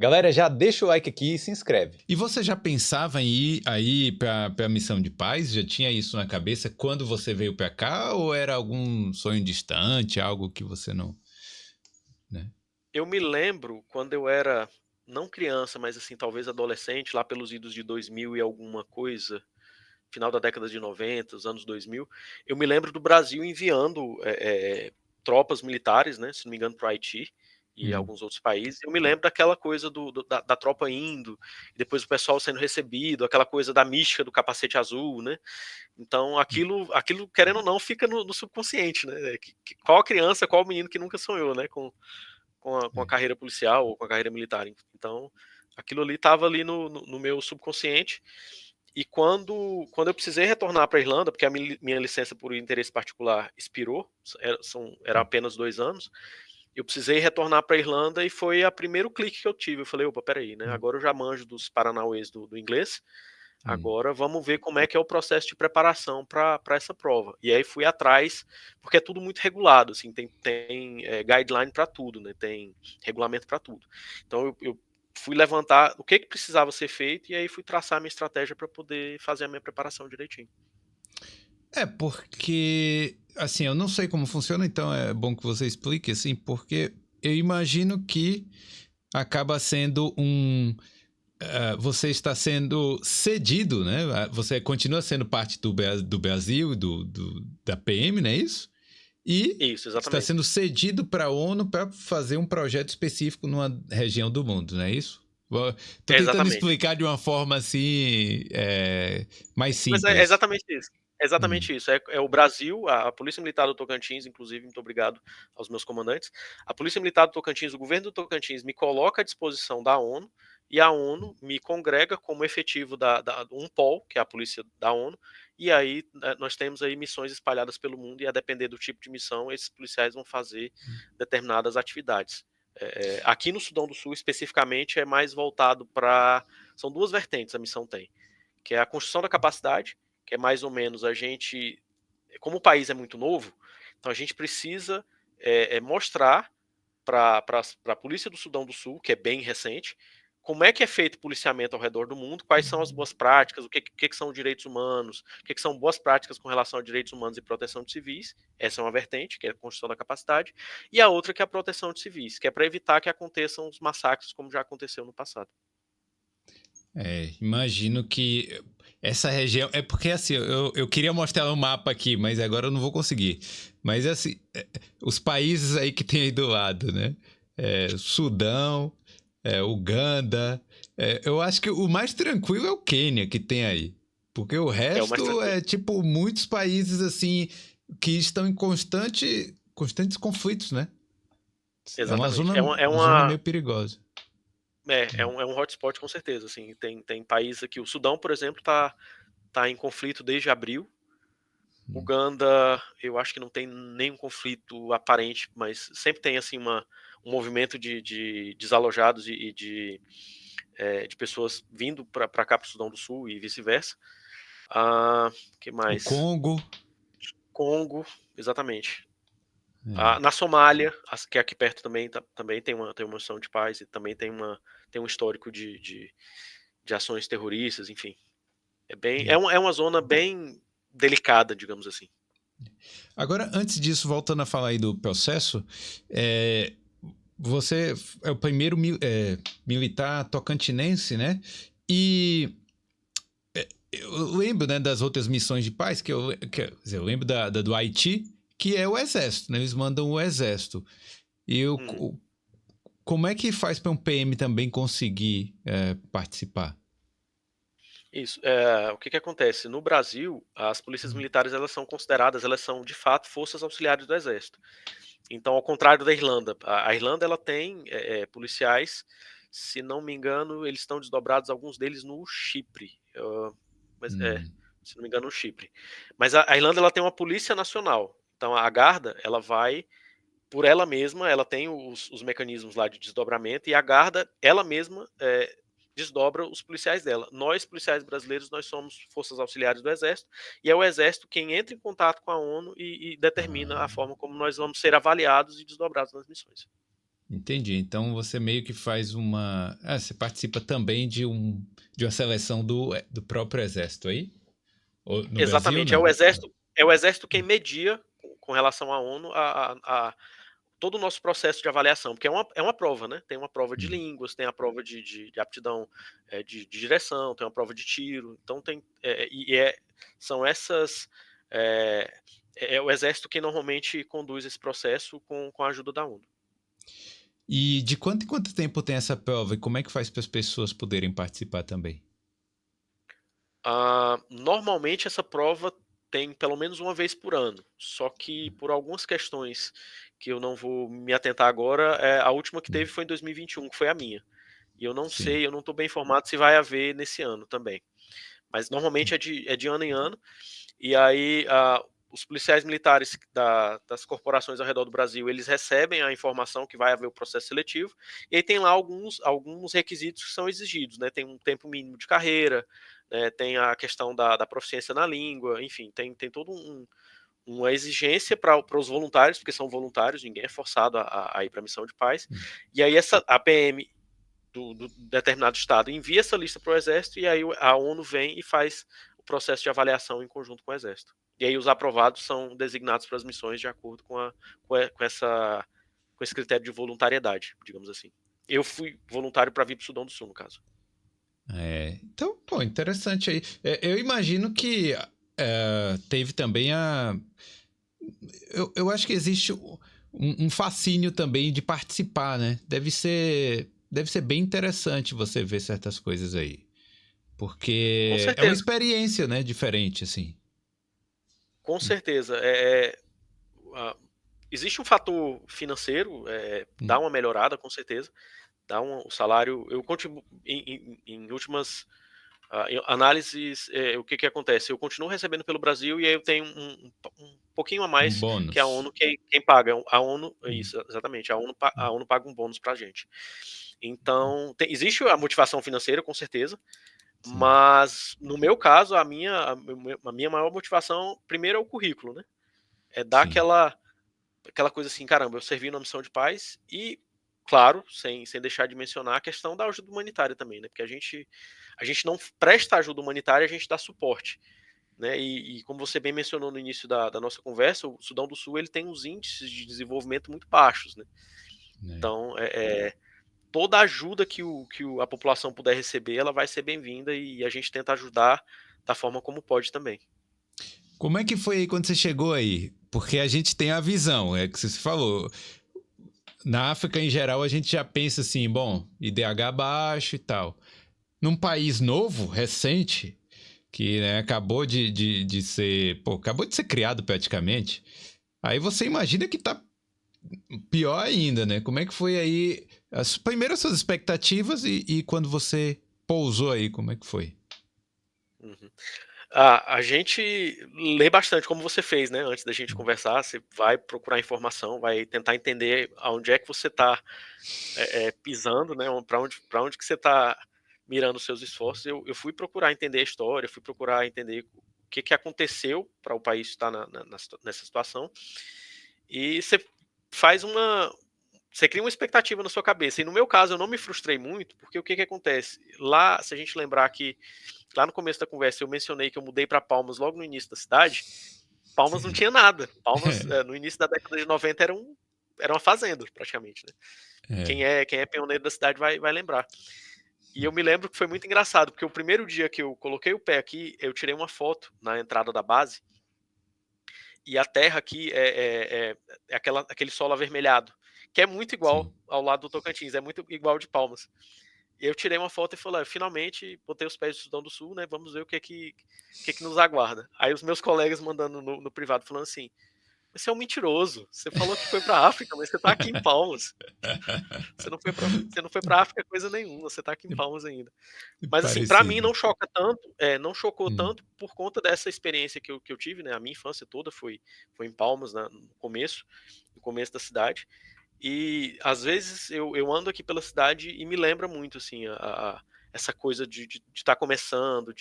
Galera, já deixa o like aqui e se inscreve. E você já pensava em ir aí para a missão de paz? Já tinha isso na cabeça quando você veio para cá ou era algum sonho distante, algo que você não, né? Eu me lembro quando eu era, não criança, mas assim, talvez adolescente, lá pelos idos de 2000 e alguma coisa, final da década de 90, os anos 2000, eu me lembro do Brasil enviando tropas militares, né, se não me engano, para o Haiti e Hum. alguns outros países. Eu me lembro daquela coisa da tropa indo, e depois o pessoal sendo recebido, aquela coisa da mística do capacete azul, né? Então aquilo querendo ou não, fica no subconsciente, né? Qual a criança, qual o menino que nunca sonhou, né? Com a É. carreira policial ou com a carreira militar. Então, aquilo ali estava ali no meu subconsciente. E quando eu precisei retornar para a Irlanda, porque a minha licença por interesse particular expirou, era apenas 2 anos, eu precisei retornar para a Irlanda e foi o primeiro clique que eu tive. Eu falei, opa, peraí, né? Hum, Agora eu já manjo dos paranauês do inglês, hum. agora vamos ver como é que é o processo de preparação para essa prova. E aí fui atrás, porque é tudo muito regulado, assim, tem guideline para tudo, né? Tem regulamento para tudo. Então eu fui levantar o que precisava ser feito e aí fui traçar a minha estratégia para poder fazer a minha preparação direitinho. É porque, assim, eu não sei como funciona, então é bom que você explique, assim, porque eu imagino que acaba sendo você está sendo cedido, né? Você continua sendo parte do Brasil, da PM, não é isso? E Isso, está exatamente. sendo cedido para a ONU para fazer um projeto específico numa região do mundo, não é isso? Estou tentando Exatamente. explicar de uma forma assim mais Mas é simples. exatamente isso. É Hum, exatamente isso. É o Brasil, a Polícia Militar do Tocantins, inclusive, muito obrigado aos meus comandantes. A Polícia Militar do Tocantins, o governo do Tocantins me coloca à disposição da ONU e a ONU me congrega como efetivo da UNPOL, que é a polícia da ONU, e aí nós temos aí missões espalhadas pelo mundo e a depender do tipo de missão, esses policiais vão fazer determinadas atividades. Aqui no Sudão do Sul, especificamente, é mais voltado para. São duas vertentes a missão tem, que é a construção da capacidade, que é mais ou menos a gente, como o país é muito novo, então a gente precisa mostrar para a polícia do Sudão do Sul, que é bem recente, como é que é feito policiamento ao redor do mundo, quais são as boas práticas, o que são direitos humanos, o que são boas práticas com relação a direitos humanos e proteção de civis. Essa é uma vertente, que é a construção da capacidade, e a outra que é a proteção de civis, que é para evitar que aconteçam os massacres como já aconteceu no passado. imagino que essa região. É porque assim, eu queria mostrar um mapa aqui, mas agora eu não vou conseguir. Mas assim, os países aí que tem aí do lado, né? Sudão, Uganda. Eu acho que o mais tranquilo é o Quênia que tem aí. Porque o É o mais resto tranquilo. é tipo muitos países assim que estão em constantes conflitos, né? É uma Exatamente. zona meio perigosa. É um hotspot com certeza, assim, tem países aqui, o Sudão, por exemplo, tá em conflito desde abril. Hum. Uganda, eu acho que não tem nenhum conflito aparente, mas sempre tem, assim, um movimento de desalojados e de pessoas vindo para cá, para o Sudão do Sul e vice-versa. Que O mais? Congo. Congo, exatamente. É. Na Somália, que é aqui perto também, também tem uma missão de paz e também tem um histórico de ações terroristas, enfim. É uma zona bem delicada, digamos assim. Agora, antes disso, voltando a falar aí do processo, é, você é o primeiro militar tocantinense, né? E eu lembro, né, das outras missões de paz, quer dizer, eu lembro do Haiti, que é o exército, né? Eles mandam o exército. E Hum, como é que faz para um PM também conseguir participar? isso. O que acontece? No Brasil, as polícias militares elas são de fato forças auxiliares do Exército. Então, ao contrário da Irlanda, a Irlanda ela tem policiais, se não me engano, eles estão desdobrados, alguns deles no Chipre. Mas Hum, se não me engano, no Chipre. Mas a Irlanda ela tem uma polícia nacional. Então, a Garda ela vai por ela mesma, ela tem os mecanismos lá de desdobramento e a Garda, ela mesma, desdobra os policiais dela. Nós, policiais brasileiros, nós somos forças auxiliares do Exército e é o Exército quem entra em contato com a ONU e determina a ah, forma como nós vamos ser avaliados e desdobrados nas missões. Entendi. Então você meio que faz uma. Ah, você participa também de uma seleção do próprio exército aí? Ou no Brasil, Exatamente, não? é o exército quem media com relação à ONU todo o nosso processo de avaliação, porque é uma prova, né? Tem uma prova de Hum. línguas, tem a prova de aptidão de direção, tem uma prova de tiro, então são essas. É, é o exército que normalmente conduz esse processo com a ajuda da ONU. E de quanto em quanto tempo tem essa prova e como é que faz para as pessoas poderem participar também? Normalmente essa prova tem pelo menos uma vez por ano, só que por algumas questões que eu não vou me atentar agora, a última que teve Hum. foi em 2021, que foi a minha. E eu não Sim. sei, eu não estou bem informado se vai haver nesse ano também. Mas normalmente é de ano em ano, e aí os policiais militares das corporações ao redor do Brasil, eles recebem a informação que vai haver o processo seletivo, e aí tem lá alguns requisitos que são exigidos, né? Tem um tempo mínimo de carreira, né? Tem a questão da proficiência na língua, enfim, tem todo uma exigência para os voluntários, porque são voluntários, ninguém é forçado a ir para a missão de paz. Hum. E aí a PM do determinado estado envia essa lista para o Exército, e aí a ONU vem e faz o processo de avaliação em conjunto com o Exército. E aí os aprovados são designados para as missões de acordo com esse critério de voluntariedade, digamos assim. Eu fui voluntário para vir para o Sudão do Sul, no caso. Então, pô, interessante aí. Eu imagino que teve também a. Eu acho que existe um fascínio também de participar, né? Deve ser bem interessante você ver certas coisas aí. Com Porque é uma certeza, experiência, né? Diferente, assim. com certeza. Existe um fator financeiro, dá Hum. uma melhorada, com certeza. O salário. Eu continuo em últimas análises, o que acontece? Eu continuo recebendo pelo Brasil e aí eu tenho um pouquinho a Um mais que a bônus. ONU quem paga. A ONU, Hum. isso, exatamente, a ONU paga um bônus pra gente. Então, existe a motivação financeira, com certeza, Sim, mas no meu caso, a minha maior motivação, primeiro é o currículo, né? É dar sim. aquela coisa assim, caramba, eu servi na missão de paz e, claro, sem deixar de mencionar a questão da ajuda humanitária também, né? Porque a gente não presta ajuda humanitária, a gente dá suporte, né? E como você bem mencionou no início da nossa conversa, o Sudão do Sul ele tem uns índices de desenvolvimento muito baixos, né? É. Então, toda ajuda a população puder receber, ela vai ser bem-vinda e a gente tenta ajudar da forma como pode também. Como é que foi aí quando você chegou aí? Porque a gente tem a visão, é que você falou. Na África, em geral, a gente já pensa assim, bom, IDH baixo e tal. Num país novo, recente, que né, de ser. Pô, acabou de ser criado praticamente. Aí você imagina que tá pior ainda, né? Como é que foi aí? Primeiro as suas expectativas e quando você pousou aí, como é que foi? Uhum. A gente lê bastante, como você fez, né? Antes da gente conversar, você vai procurar informação, vai tentar entender aonde é que você está pisando, né? Para onde que você está mirando os seus esforços. Eu fui procurar entender a história, fui procurar entender o que aconteceu para o país estar nessa situação. E você faz uma. Você cria uma expectativa na sua cabeça. E no meu caso, eu não me frustrei muito, porque o que acontece? Lá, se a gente lembrar que lá no começo da conversa eu mencionei que eu mudei para Palmas logo no início da cidade, Palmas não Sim. tinha nada. Palmas, no início da década de 90, era uma fazenda, praticamente, né? É, Quem é pioneiro da cidade vai lembrar. E eu me lembro que foi muito engraçado, porque o primeiro dia que eu coloquei o pé aqui, eu tirei uma foto na entrada da base, e a terra aqui é aquele solo avermelhado, que é muito igual sim. ao lado do Tocantins, é muito igual de Palmas. E eu tirei uma foto e falei, finalmente botei os pés do Sudão do Sul, né? Vamos ver o que nos aguarda. Aí os meus colegas mandando no privado falando assim: você é um mentiroso. Você falou que foi pra África, mas você tá aqui em Palmas. Você não foi pra África coisa nenhuma, você tá aqui em Palmas ainda. Mas assim, pra mim Parecido. não choca tanto, não chocou Hum. tanto por conta dessa experiência que eu tive, né? A minha infância toda foi em Palmas, né, no começo da cidade. E às vezes eu ando aqui pela cidade e me lembra muito assim essa coisa de estar começando,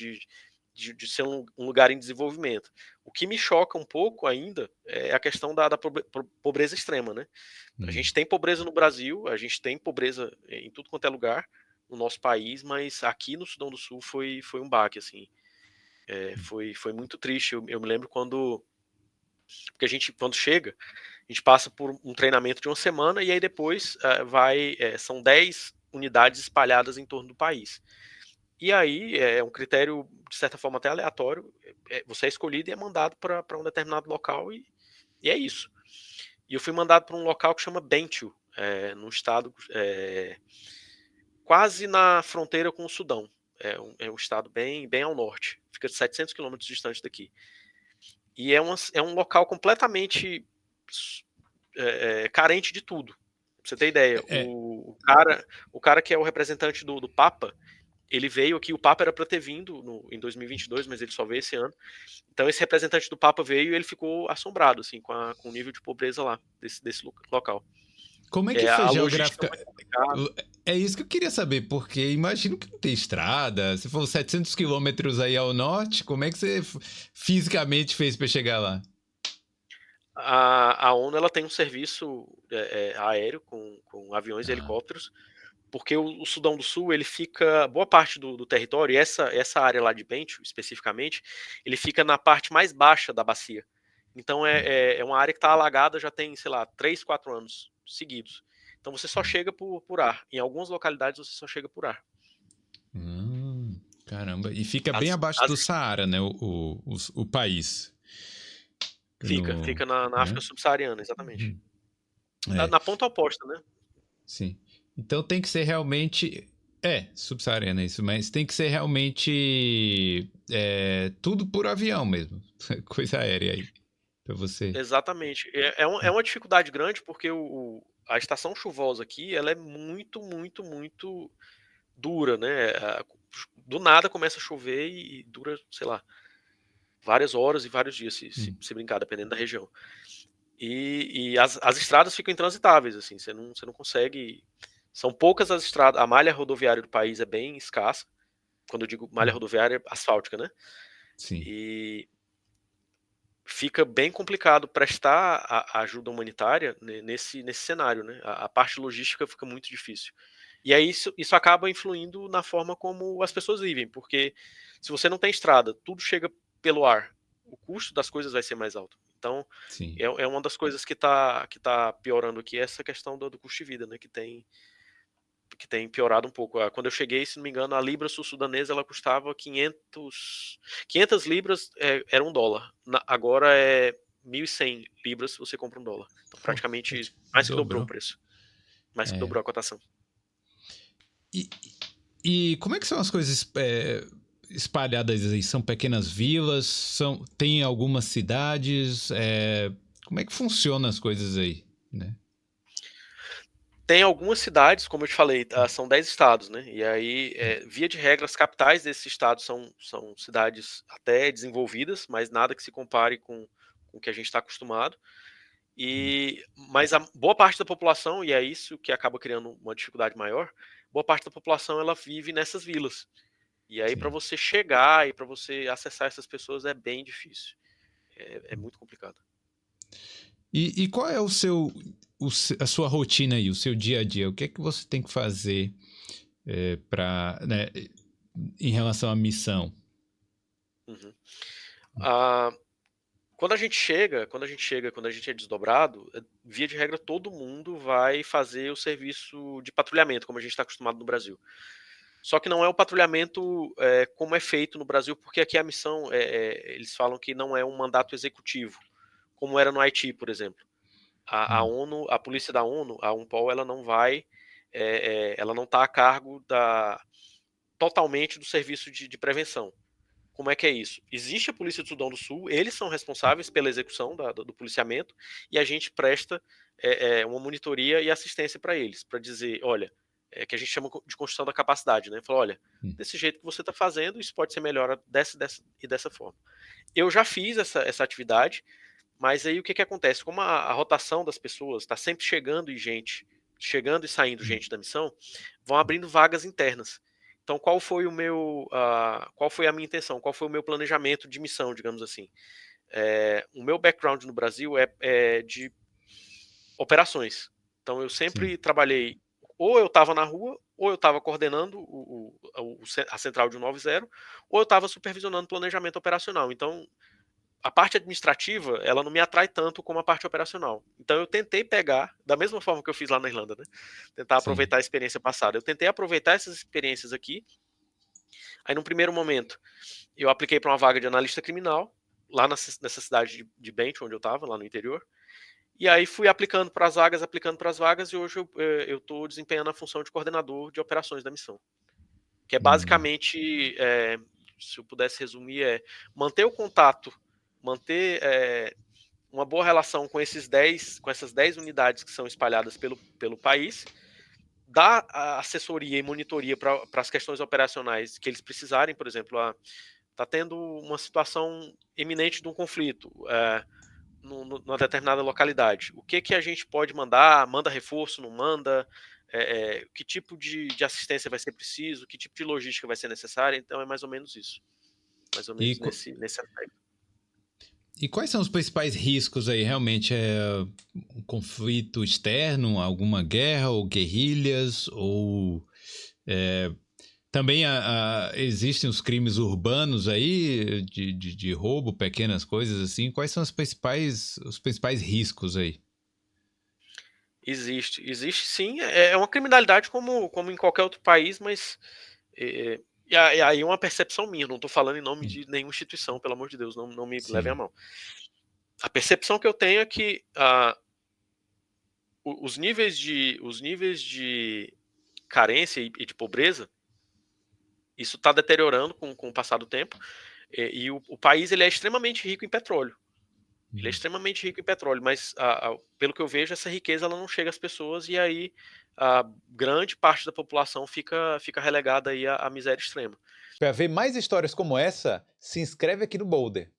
de ser um lugar em desenvolvimento. O que me choca um pouco ainda é a questão da pobreza extrema, né? A gente tem pobreza no Brasil, a gente tem pobreza em tudo quanto é lugar no nosso país, mas aqui no Sudão do Sul foi um baque, assim. Foi muito triste. Eu me lembro porque a gente, quando chega, a gente passa por um treinamento de uma semana e aí depois são 10 unidades espalhadas em torno do país. E aí é um critério, de certa forma, até aleatório. Você é escolhido e é mandado para um determinado local e é isso. E eu fui mandado para um local que chama Bentiu, num estado quase na fronteira com o Sudão. É um estado bem ao norte. Fica 700 quilômetros distante daqui. E é um local completamente carente de tudo. Pra você ter ideia, o cara que é o representante do Papa, ele veio aqui, o Papa era para ter vindo em 2022, mas ele só veio esse ano. Então esse representante do Papa veio e ele ficou assombrado assim, com o nível de pobreza lá, desse local. Como é que foi A logística é geográfica? muito complicada. É isso que eu queria saber, porque imagino que não tem estrada. Se for 700 quilômetros aí ao norte, como é que você fisicamente fez para chegar lá? A ONU ela tem um serviço aéreo com aviões e Ah, helicópteros, porque o Sudão do Sul ele fica boa parte do território, e essa área lá de Bentiu especificamente, ele fica na parte mais baixa da bacia. Então é uma área que está alagada já tem, sei lá, 3, 4 anos seguidos. Então você só chega por ar. Em algumas localidades você só chega por ar. caramba. E fica bem As, abaixo do as, Saara, né? O país. fica na Né? África subsaariana, exatamente. É, Na ponta oposta, né? sim. Então tem que ser realmente. Subsaariana isso, mas tem que ser realmente tudo por avião mesmo. Coisa aérea aí. Pra você. Exatamente. É uma dificuldade grande porque a estação chuvosa aqui ela é muito, muito, muito dura, né? Do nada começa a chover e dura, sei lá, várias horas e vários dias, se brincar, dependendo da região. E as estradas ficam intransitáveis, assim, você não consegue. São poucas as estradas, a malha rodoviária do país é bem escassa. Quando eu digo malha rodoviária, asfáltica, né? Sim. E fica bem complicado prestar a ajuda humanitária nesse cenário, né? A parte logística fica muito difícil. E aí isso acaba influindo na forma como as pessoas vivem, porque se você não tem estrada, tudo chega pelo ar, o custo das coisas vai ser mais alto. Então, Sim. é uma das coisas que tá piorando aqui, essa questão do custo de vida, né? Que tem piorado um pouco. Quando eu cheguei, se não me engano, a libra sul-sudanesa ela custava 500 libras, era $1. Agora é 1.100 libras se você compra $1. Então, Pô, praticamente mais que dobrou o dobrou. preço. Mais que É. dobrou a cotação. E, e como é que são as coisas espalhadas aí? São pequenas vilas? Tem algumas cidades? Como é que funcionam as coisas aí, né? Tem algumas cidades, como eu te falei, são 10 estados, né? E aí, via de regra, as capitais desses estados são cidades até desenvolvidas, mas nada que se compare com o que a gente está acostumado. Mas a boa parte da população, e é isso que acaba criando uma dificuldade maior, boa parte da população ela vive nessas vilas. E aí, para Sim. você chegar e para você acessar essas pessoas é bem difícil. É muito complicado. E qual é a sua rotina aí, o seu dia a dia? O que é que você tem que fazer né, em relação à missão? Uhum. Ah, quando a gente chega, quando a gente é desdobrado, via de regra todo mundo vai fazer o serviço de patrulhamento, como a gente está acostumado no Brasil. Só que não é o patrulhamento como é feito no Brasil, porque aqui a missão, eles falam que não é um mandato executivo, como era no Haiti, por exemplo. A ONU, a polícia da ONU, a UNPOL, ela não vai, ela não está a cargo totalmente do serviço de prevenção. Como é que é isso? Existe a Polícia do Sudão do Sul, eles são responsáveis pela execução do policiamento e a gente presta uma monitoria e assistência para eles, para dizer, olha, que a gente chama de construção da capacidade, né? Fala, olha, desse jeito que você está fazendo, isso pode ser melhor dessa e dessa forma. Eu já fiz essa atividade, mas aí o que acontece? Como a rotação das pessoas está sempre chegando e saindo gente da missão, vão abrindo vagas internas. Então, qual foi a minha intenção? Qual foi o meu planejamento de missão, digamos assim? O meu background no Brasil é de operações. Então, eu Sim. sempre trabalhei, ou eu estava na rua, ou eu estava coordenando a central de 190, ou eu estava supervisionando planejamento operacional. Então, a parte administrativa, ela não me atrai tanto como a parte operacional. Então, eu tentei pegar, da mesma forma que eu fiz lá na Irlanda, né? Tentar Sim. aproveitar a experiência passada. Eu tentei aproveitar essas experiências aqui. Aí, num primeiro momento, eu apliquei para uma vaga de analista criminal, lá nessa cidade de Benton, onde eu estava, lá no interior. E aí fui aplicando para as vagas, e hoje eu estou desempenhando a função de coordenador de operações da missão. Que é Hum. basicamente, se eu pudesse resumir, manter o contato, manter uma boa relação com com essas 10 unidades que são espalhadas pelo país, dar a assessoria e monitoria para as questões operacionais que eles precisarem. Por exemplo, está tendo uma situação iminente de um conflito numa determinada localidade. O que a gente pode mandar? Manda reforço, não manda? Que tipo de assistência vai ser preciso? Que tipo de logística vai ser necessária? Então é mais ou menos isso. Mais ou E, menos nesse aspecto. e quais são os principais riscos aí? Realmente é um conflito externo, alguma guerra ou guerrilhas? Ou também existem os crimes urbanos aí, de roubo, pequenas coisas assim? Quais são os principais riscos aí? Existe sim. É uma criminalidade como em qualquer outro país, mas e aí é uma percepção minha. Não estou falando em nome de nenhuma instituição, pelo amor de Deus, não me levem a Sim. mão. A percepção que eu tenho é que os níveis de carência e de pobreza, isso está deteriorando com o passar do tempo, e o país ele é extremamente rico em petróleo. Ele é extremamente rico em petróleo, mas pelo que eu vejo, essa riqueza ela não chega às pessoas, e aí a grande parte da população fica relegada aí à miséria extrema. Para ver mais histórias como essa, se inscreve aqui no Boulder.